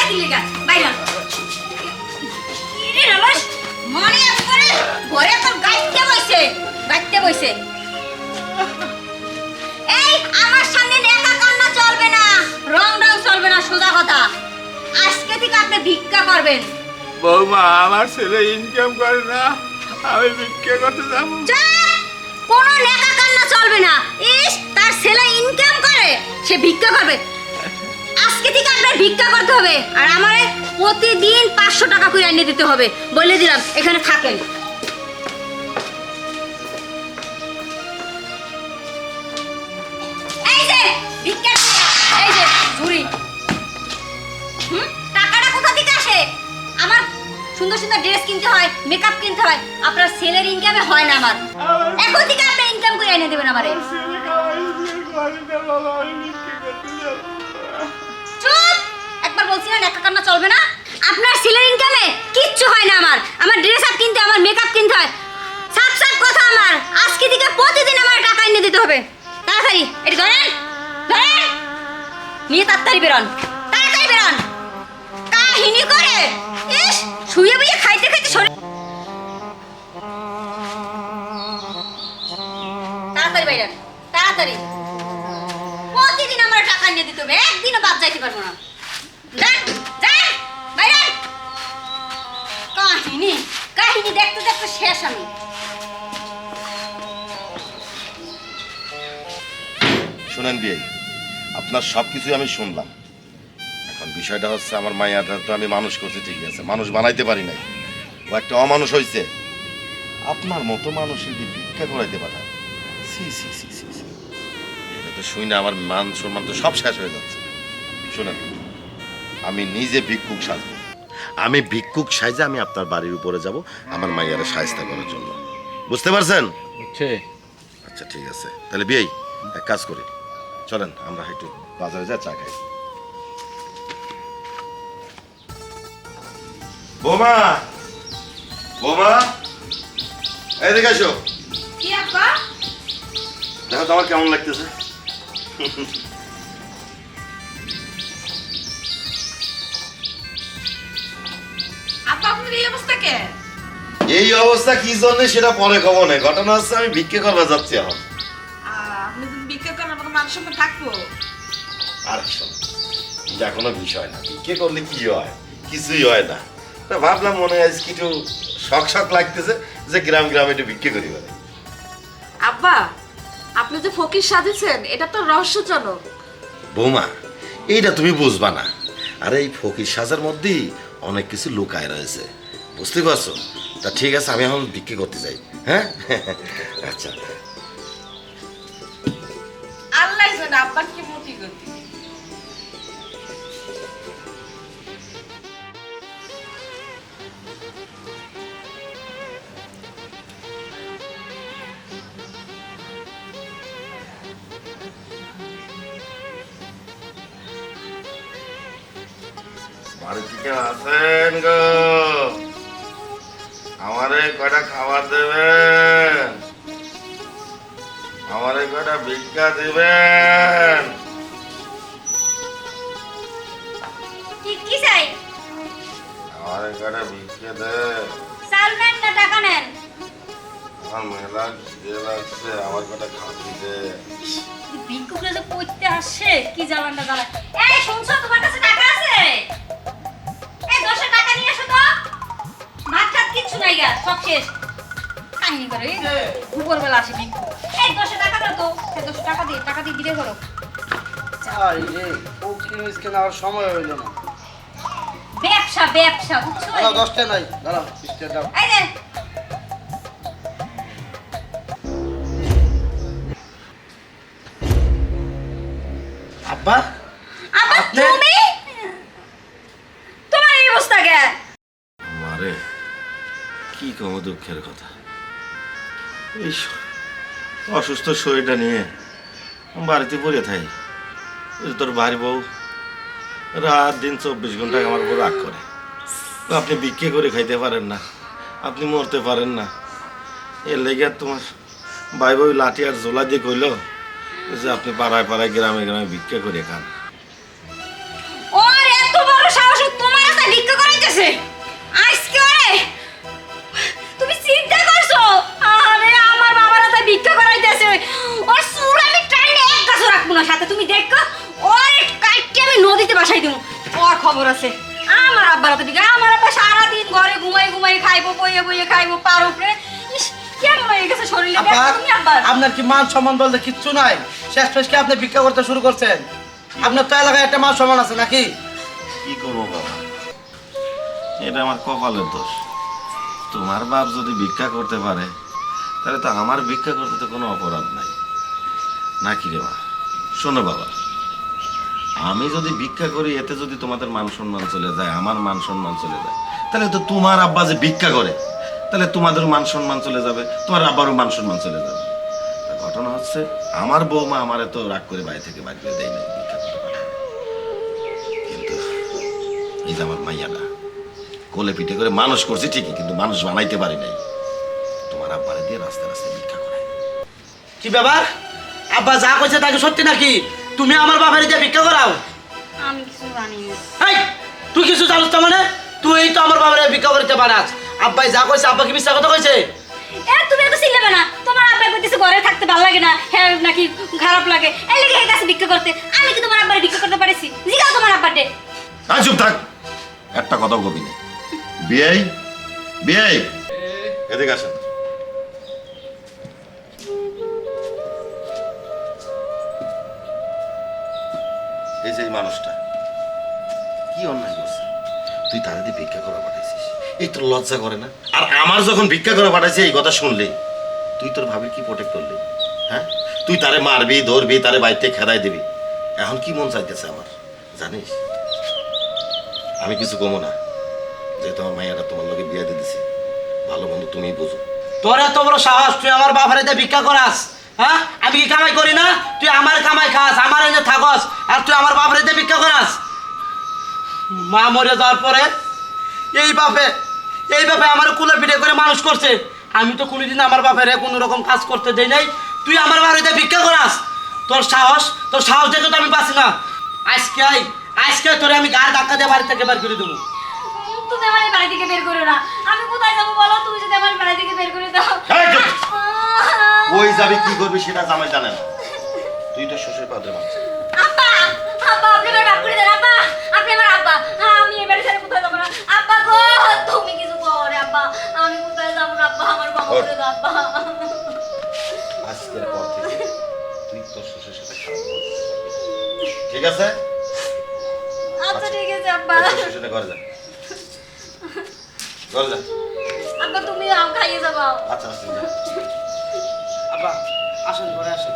দিলি গা বাইরে ইরে রলস মনে করে ঘরে তোর গাইতে বইছে এই আমার সামনে নেকা কান্না চলবে না রং চলবে না সোজা কথা আজকে থেকে আপনি ভিক্ষা করবেন বৌমা আমার ছেলে ইনকাম করে না আমি ভিক্ষা করতে যাবো কোনো নেকা কান্না চলবে না ইস তার ছেলে ইনকাম করে সে ভিক্ষা করবে আজকে থেকে আপনার ভিক্ষা করতে হবে আর আমারে প্রতিদিন 500 টাকা করে এনে দিতে হবে বলে দিলাম এখানে থাকেন এই যে ভিক্ষা এই যে ঝুরি টাকাটা কোথা থেকে আসে আমার সুন্দর সুন্দর ড্রেস কিনতে হয় মেকআপ কিনতে হয় আপনার ছেলের ইনকামে হয় না আমার এখন থেকে আপনি ইনকাম করে এনে দেবেন আমারে চুপ একবার বলছি না নেকা কান্না চলবে না আপনার ছেলের ইনকামে কিচ্ছু হয় না আমার ড্রেস আপ কিনতে আমার মেকআপ কিনতে হয় সাপ সাপ কথা আমার আজকে থেকে প্রতিদিন আমার টাকা এনে দিতে হবে তাড়াতাড়ি এটা ধরেন নিয়ে তাড়াতাড়ি বেরোন কাহিনী করে ইস শুয়ে বুয়ে খাইতে শরীর তাড়াতাড়ি বাইরেন তাড়াতাড়ি প্রতিদিন আমার টাকা নিয়ে দিতে হবে একদিনও বাদ যাইতে পারবো না যান বাইরেন কাহিনী দেখতে দেখতে শেষ আমি শুনেন বিয়ে আপনার সবকিছু আমি শুনলাম এখন বিষয়টা হচ্ছে আমার মায়াটা তো আমি মানুষ করছি ঠিক আছে মানুষ বানাইতে পারি নাই ও একটা অমানুষ হয়েছে আপনার মতো মানুষ যদি ভিক্ষা করাইতে পাঠায় এটা তো শুনে আমার মান সম্মান তো সব শেষ হয়ে যাচ্ছে শুনেন আমি নিজে ভিক্ষুক সাজবো আমি ভিক্ষুক সাইজে আমি আপনার বাড়ির উপরে যাব আমার মাইয়ারে সাহায্য করার জন্য বুঝতে পারছেন আচ্ছা ঠিক আছে তাহলে বিয়ে এক কাজ করি চলেন আমরা একটু বাজারে যা চা খাই বৌমা এদিকে আসো কি আব্বা দেখো তোমার কেমন লাগতেছে আব্বা আপনার এই অবস্থা কে এই অবস্থা কি জন্য সেটা পরে খবর নেই ঘটনা হচ্ছে আমি ভিক্ষে করবা যাচ্ছি এখন আপনি যদি ভিক্ষা করেন আমাকে মান সম্মান থাকবো আর শোন এটা কোনো বিষয় না ভিক্ষে করলে কি হয় কিছুই হয় না তা ভাবলাম মনে হয় কিছু শখ লাগতেছে যে গ্রামে একটু ভিক্ষে করি বলে আব্বা আপনি যে ফকির সাজেছেন এটা তো রহস্যজনক বৌমা এইটা তুমি বুঝবা না আর এই ফকির সাজার মধ্যেই অনেক কিছু লুকায় রয়েছে বুঝতে পারছো তা ঠিক আছে আমি এখন ভিক্ষে করতে যাই হ্যাঁ আচ্ছা আল্লাহ জানে আব্বা কি মতি গতি বাড়িতে কে আছেন গো আমারে কয়টা খাবার দেবেন আমারে কয়টা ভিক্ষা দিবেন কি চাই আমারে কয়টা ভিক্ষা দে চাল নেন না টাকা নেন আমার মেলা খিদে লাগছে আমার কয়টা খাবি দে ভিক্ষুকরা যে পড়তে আসে কি জ্বালান না জ্বালা এই শুনছো তোমার কাছে টাকা আছে এই 10 টাকা নিয়ে এসো তো ভাত টাত কিচ্ছু নাই গা সব শেষ কাহিনী করে দুপুরবেলা আসে ভিক্ষুক এই 10 টাকা দাও তো এই 10 টাকা দিয়ে বিদায় করো আরে ফকির মিসকিন আর সময় হইল না ব্যবসা বুঝছো দাঁড়াও 10টা নাই দাঁড়াও 20টা দাও এই যে আব্বা আবার তুমি তোমার এই অবস্থা কে মারে কি কম দুঃখের কথা এই অসুস্থ শরীরটা নিয়ে বাড়িতে পড়ে থাই তোর বাড়ি বউ রাত দিন 24 ঘন্টা আমার উপর রাগ করে আপনি ভিক্ষে করে খাইতে পারেন না আপনি মরতে পারেন না এর লেগে তোমার ভাই বই লাঠি আর জোলা দিয়ে কইল যে আপনি পাড়ায় গ্রামে ভিক্ষা করে খান ওর এত বড় সাহস গেছে আজকে তুমি চিন্তা করছো আরে আমার বাবার হাতে ভিক্ষা করাইতেছে ওর চুল আমি টাইনে এক গাছও রাখবো না সাথে তুমি দেখো ওর কাটকে আমি নদীতে বাসাই দেবো ওর খবর আছে আমার আব্বার হাতে ভিক্ষা আমার আব্বা সারাদিন ঘরে ঘুমাই ঘুমাই খাইবো বইয়ে বইয়ে খাইবো পার উপরে ইস, কেমন হয়ে গেছে শরীরে আব্বা দেখো তুমি আব্বার আপনার কি মান সম্মান বলতে কিচ্ছু নাই শেষ শেষ কি আপনি ভিক্ষা করতে শুরু করছেন আপনার তো এলাকায় একটা মান সম্মান আছে নাকি কি করবো বাবা, এটা আমার কপালের দোষ। তোমার বাপ যদি ভিক্ষা করতে পারে তাহলে তো আমার ভিক্ষা করতে তো কোনো অপরাধ নাই নাকি রে মা? শোনো বাবা, আমি যদি ভিক্ষা করি এতে যদি তোমাদের মান সম্মান চলে যায়, আমার মান সম্মান চলে যায়, তাহলে তো তোমার আব্বা যে ভিক্ষা করে তাহলে তোমাদের মান সম্মান চলে যাবে, তোমার আব্বারও মান সম্মান চলে যাবে। তা ঘটনা হচ্ছে আমার বৌমা আমার এত রাগ করে বাড়ি থেকে বাড়ি করে দেয় না ভিক্ষা করতে পারে। কিন্তু এই যে আমার মাইয়াটা কোলে পিঠে করে মানুষ করছি ঠিকই, কিন্তু মানুষ বানাইতে পারি নাই। তোমার আব্বারে দিয়ে রাস্তা রাস্তায় ভিক্ষা করে। কি ব্যাপার আব্বা যা কইছে তাকে সত্যি নাকি তুমি আমার বাপের দিয়ে ভিক্ষা করাও আমি কিছু জানি না এই তুই কিছু জানিস তো মানে তুই তো আমার বাপের ভিক্ষা করতে পারাস আব্বাই যা কইছে আব্বা কি মিথ্যা কথা কইছে এ তুমি এত চিল্লাবে না তোমার আব্বা কইতেছে ঘরে থাকতে ভালো লাগে না হ্যাঁ নাকি খারাপ লাগে এই লাগে এই কাছে ভিক্ষা করতে আমি কি তোমার আব্বার ভিক্ষা করতে পারিছি জিগাও তোমার আব্বারে আয় চুপ থাক, একটা কথাও কবি না। বিয়াই বিয়াই এদিকে আসেন। এই যে এই মানুষটা কি অন্যায় করছে, তুই তাদের দিয়ে ভিক্ষা করা পাঠাইছিস, এই তোর লজ্জা করে না? আর আমার যখন ভিক্ষা করা পাঠাইছি এই কথা শুনলে তুই তোর ভাবির কি প্রোটেক্ট করলি? হ্যাঁ, তুই তারে মারবি ধরবি তারে বাড়িতে খেদাই দিবি। এখন কি মন চাইতেছে আমার জানিস? আমি কিছু কমো না, যেহেতু আমার মাইয়াটা তোমার লোকে বিয়ে দিয়ে দিছি, ভালো মন্দ তুমিই বুঝো। তোর এত বড় সাহস তুই আমার বাপের দিয়ে ভিক্ষা করাস? হ্যাঁ আমি কি কামাই করি না? তুই আমার কামাই খাস আমার এনে থাকস আর তুই আমার বাপের দিয়ে ভিক্ষা করাস? মা মরে যাওয়ার পরে এই বাপে আমার কুলে পিঠে করে মানুষ করছে, আমি তো কোনোদিন আমার বাপের কোনো রকম কাজ করতে দেই নাই, তুই আমার বাড়িতে ভিক্ষা করাস? তোর সাহস দেখে তো আমি পাচ্ছি না। আজকে তোরে আমি গাড়ি ধাক্কা দিয়ে বাড়ি থেকে বের করে দেবো। তুমি আমার এই বাড়ি থেকে বের করো না আমি কোথায় যাবো বলো তুমি যদি আমার বাড়ি থেকে বের করে দাও এই চুপ! ওই যাবি কি করবি সেটা জামাই জানে না, তুই তো শ্বশুর পাদ্রে মানুষ। আব্বা আব্বা আপনি আমার বাপ করে দেন আব্বা আপনি আমার আব্বা আমি এই বাড়ি ছেড়ে কোথায় যাবো না আব্বা গো তুমি কিছু করে আব্বা আমি কোথায় যাবো না আব্বা আমার বাবা করে দাও আব্বা আজকের পর থেকে তুই তোর শ্বশুরের সাথে খারাপ ব্যবহার করতে পারবি। ঠিক আছে? আচ্ছা ঠিক আছে আব্বা তোর শ্বশুরের ঘরে যা, ঘরে যা। আব্বা তুমি খাইয়ে যাবো আচ্ছা আচ্ছা যা। আব্বা আসেন ঘরে আসেন।